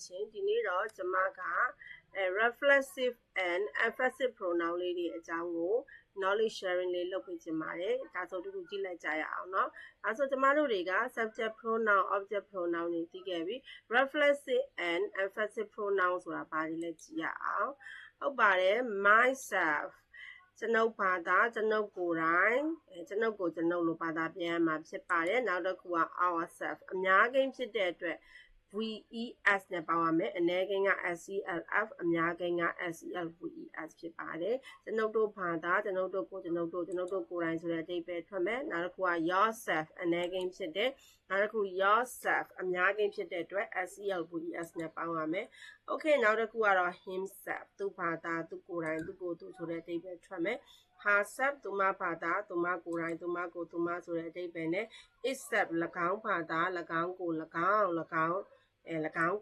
ရှင်ဒီနေ့တော့ကျွန်မကreflexive and emphatic pronoun လေးတွေအကြောင်းကို knowledge sharing လေးလုပ်ပေးချင်ပါတယ်ဒါဆိုတူတူကြည့်လိုက်ကြရအောင်เนาะဒါဆိုကျွန်မတို့တွေက subject pronoun object pronoun တွေသိခဲ့ပြီ reflexive and emphatic pronoun ဆိုတာဘာတွေလဲကြည့်ရအောင်ဟုတ်ပါတယ် myself ကျွန်ုပ်ဘာသာကျွန်ုပ်ကိုယ်တိုင်ကျွန်ုပ်ကိုကျွန်ုပ်လိုဘာသာပြန်ရမှာဖြစ်ပါတယ်နောက်တစ်ခုက ourself အများကိန်းဖြစ်တဲ့အတွက်VES နဲ့ပေါင်းရမယ်အနည်းကိန်းက SELF အများကိန်းက SELVES ဖြစ်ပါတယ်ကျွန်ုပ်တို့ဘာသာကျွန်ုပ်တို့ကိုယ်တိုင်ဆိုတဲ့အဓိပ္ပာယ်ထွက်မယ်နောက်တစ်ခုက yourself အနည်းကိန်းဖြစ်တဲ့နောက်တစ်ခု yourself အများကိန်းဖြစ်တဲ့အတွက် SELVES နဲ့ပေါင်းရမယ် Okay နောက်တစ်ခုကတော့ himself သူဘာသာသူကိုယ်တိုင်သူကိုယ်သူဆိုတဲ့အဓိပ္ပာယ်ထွက်မယ်herself သူမဘာသာသူမကိုယ်တိုင်သူမကိုသူမဆိုတဲ့အဓိပ္ပာယ်နဲ့ itself ၎င်းဘာသာ၎င်းကို၎င်း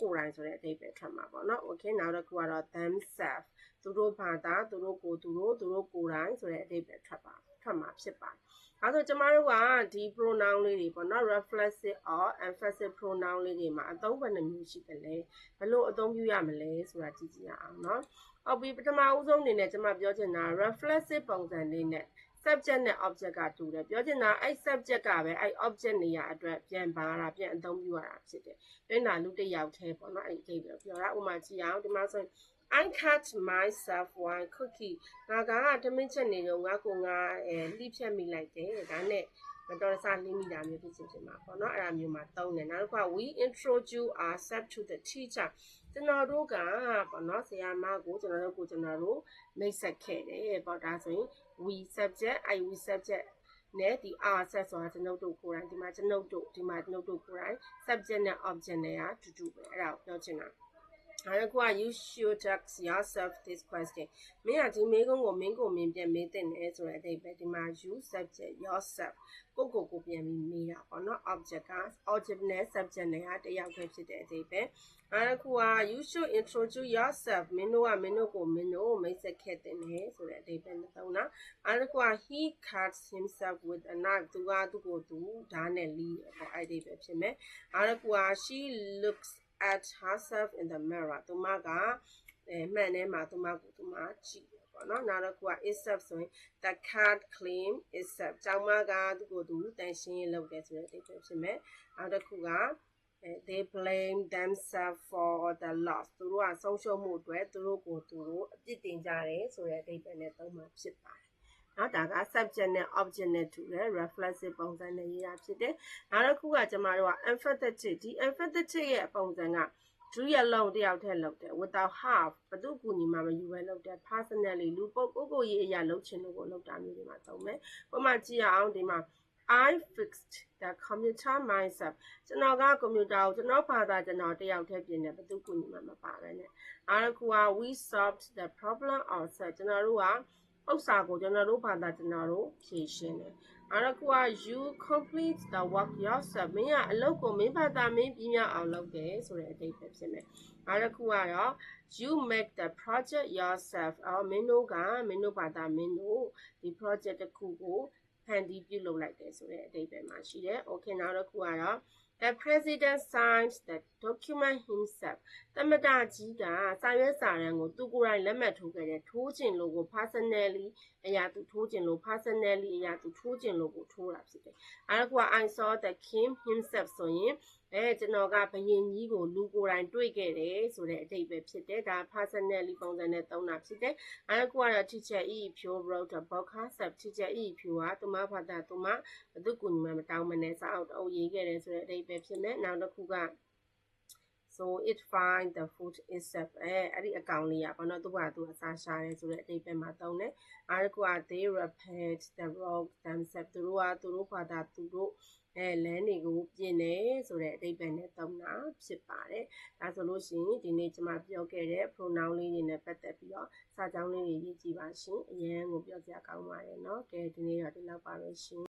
ကိုယ်တိုင်ဆိုတဲ့အဓိပ္ပာယ်ထွက်မှာပေါ့နော် Okay နောက်တစ်ခုကတော့ themselves သူတို့ဘာသာသူတို့ကိုယ်တိုင်ဆိုတဲ့အဓိပ္ပာယ်ထွက်မှာဖြစ်ပါတယ်အဲဆိုကျမတို့ကဒီ pronoun လေးတွေပေါ့နော် reflexive or emphatic pronoun လေးတွေမှာအသုံးဘယ်နှမျိုးရှိတယ်လဲဘယ်လိုအသုံးပြုရမလဲဆိုတာကြည့်ကြရအောင်เนาะဟုတ်ပြီပထမဦးဆုံးအနေနဲ့ကျမပြောချင်တာ reflexive ပုံစံလေးနဲ့ subject နဲ့ object ကတူတယ်ပြောချင်တာအဲ့ subject ကပဲအဲ့ object နေရာအတွက်ပြန်ပါတာပြန်အသုံးပြုရတာဖြစ်တယ်ပြန်တာလူတစ်ယောက်တည်းပေါ့နော်အဲ့ဒီပြောတာဥပမာကြည့်အောင်ဒီမှာဆိုရင်I cut myself one cookie ငါကတမင်းချက်နေတော့ငါလှိဖြတ်မိလိုက်တယ်ဒါနဲ့မတော်တဆလှိမိတာမျိုးဖြစ်မှာပေါ့နော်အဲ့ဒါမျိုးမှာသုံးတယ်နောက်တစ်ခါ we introduce ourselves to the teacher ကျွန်တော်တို့ကပေါ့နော်ဆရာမကိုကျွန်တော်တို့မိတ်ဆက်ခဲ့တယ်ပေါ့ဒါဆိုရင် we subject we subject နဲ့ဒီ ourselves ဆိုတာကျွန်တော်တို့ကိုယ်တိုင်ဒီမှာကျွန်တော်တို့ကိုယ်တိုင် subject နဲ့ object နဲ့ကတူတူပဲအဲ့ဒါကိုပြောချင်တာနောက်တစ်ခုက you should ask yourself this question မင်းကဒီမေးခွန်းကိုမင်းပြန်မေးတဲ့နဲ့ဆိုတဲ့အဓိပ္ပာယ်ဒီမှာ you subject yourself ကိုပြန်ပြီးမေးတာပေါ့နော် object က object နဲ့ subject နဲ့ကတယောက်တည်းဖြစ်တဲ့အဓိပ္ပာယ်နောက်တစ်ခုက you should introduce yourself မင်းတို့ကိုမိတ်ဆက်ခဲ့တဲ့နဲ့ဆိုတဲ့အဓိပ္ပာယ်နဲ့သုံးတာနောက်တစ်ခုက he cuts himself with a knife သူကသူ့ကိုသူဓာတ်နဲ့လီးပေါ့အဲ့ဒီပဲဖြစ်မယ်နောက်တစ်ခုက she looks at herself in the mirror သူမကမှန်ထဲမှာသူမကိုသူမကြည့်တယ်ပေါ့နော်နောက်တစ်ခုက itself ဆိုရင် the cat clean itself ကျောင်းမကသူ့ကိုသူတန်ရှင်းရေးလုပ်တယ်ဆိုတဲ့အဓိပ္ပာယ်ဖြစ်မယ်နောက်တစ်ခုကthey blame themselves for the loss သူတို့ကဆုံးရှုံးမှုအတွက်သူတို့ကိုသူတို့အပြစ်တင်ကြတယ်ဆိုတဲ့အဓိပ္ပာယ်နဲ့သုံးမှာဖြစ်ပါတယ်နော်ဒါက subject နဲ့ object နဲ့တူတယ် reflexive ပုံစံနဲ့ရေးတာဖြစ်တယ်နောက်တစ်ခုကကျမတို့က emphatic ဒီ emphatic ရဲ့ပုံစံက do ရလုံးတယောက်တည်းလုပ်တယ် without have ဘယ်သူကူညီမှမယူပဲလုပ်တယ် personally လူပုဂ္ဂိုလ်ရေးအရာလုပ်ချင်လို့ကိုလုပ်တာမျိုးတွေမှာသုံးမယ်ဥပမာကြည့်အောင်ဒီမှာ I fixed the computer myself ကျွန်တော်ကကွန်ပျူတာကိုကျွန်တော်ဘာသာကျွန်တော်တယောက်တည်းပြင်တယ်ဘယ်သူကူညီမှမပါပဲနဲ့နောက်တစ်ခုက we solved the problem ourselves ကျွန်တော်တို့ကဥစ္စာကိုကျွန်တော်တို့ဘာသာကျွန်တော်တို့ဖြေရှင်းတယ်နောက်တစ်ခုက you complete the work yourself မင်းကအလုပ်ကိုမင်းဘာသာမင်းပြီးမြောက်အောင်လုပ်တယ်ဆိုတဲ့အဓိပ္ပာယ်ဖြစ်မယ်နောက်တစ်ခုကတော့ you make the project yourself မင်းတို့ဘာသာမင်းတို့ဒီ project တစ်ခုကိုဖန်တီးပြုလုပ်လိုက်တယ်ဆိုတဲ့အဓိပ္ပာယ်မှာရှိတယ် Okay နောက်တစ်ခုကတော့ the president signed the document himself သမ္မတကြီးကစာရွက်စာတမ်းကိုသူကိုယ်တိုင်လက်မှတ်ထိုးခဲ့တယ်ထိုးခြင်းလို့ကို personally အရာသူထိုးခြင်းလို့ personally အရာသူထိုးခြင်းလို့ကိုထိုးတာဖြစ်တယ်အဲ့ဒါက I saw the king himself ဆိုရင်ကျွန်တော်ကဘုရင်ကြီးကိုလူကိုယ်တိုင်တွေ့ခဲ့တယ်ဆိုတဲ့အဓိပ္ပာယ်ဖြစ်တယ်ဒါ personally ပုံစံနဲ့သုံးတာဖြစ်တယ်အဲ့ဒါကတော့ teacher E Pyo wrote a book herself teacher E Pyo ကသူမဘာသာသူမဘသူကူညီမှမတောင်းမနဲ့စာအုပ်အုပ်ရေးခဲ့တယ်ဆိုတဲ့အဓိပ္ပာယ်ဖြစ်မယ်နောက်တစ်ခုကso it find the food itself အဲ့ဒီအကောင်လေးอ่ะပေါ့နော်သူကသူအစာရှာတယ်ဆိုတဲ့အဓိပ္ပာယ်မှာသုံးတယ်အားတစ်ခုက they repaired the road themselves သူတို့ဘာသာသူတို့လမ်းတွေကိုပြင်တယ်ဆိုတဲ့အဓိပ္ပာယ်နဲ့သုံးတာဖြစ်ပါတယ်ဒါဆိုလို့ရှိရင်ဒီနေ့ကျွန်မပြောခဲ့တဲ့ pronoun လေးတွေနဲ့ပတ်သက်ပြီးတော့စာကြောင်းလေးတွေရေးကြည့်ပါရှင်အရင်ကိုပြောပြကောင်းပါတယ်เนาะကဲဒီနေ့တော့ဒီလောက်ပါပဲရှင်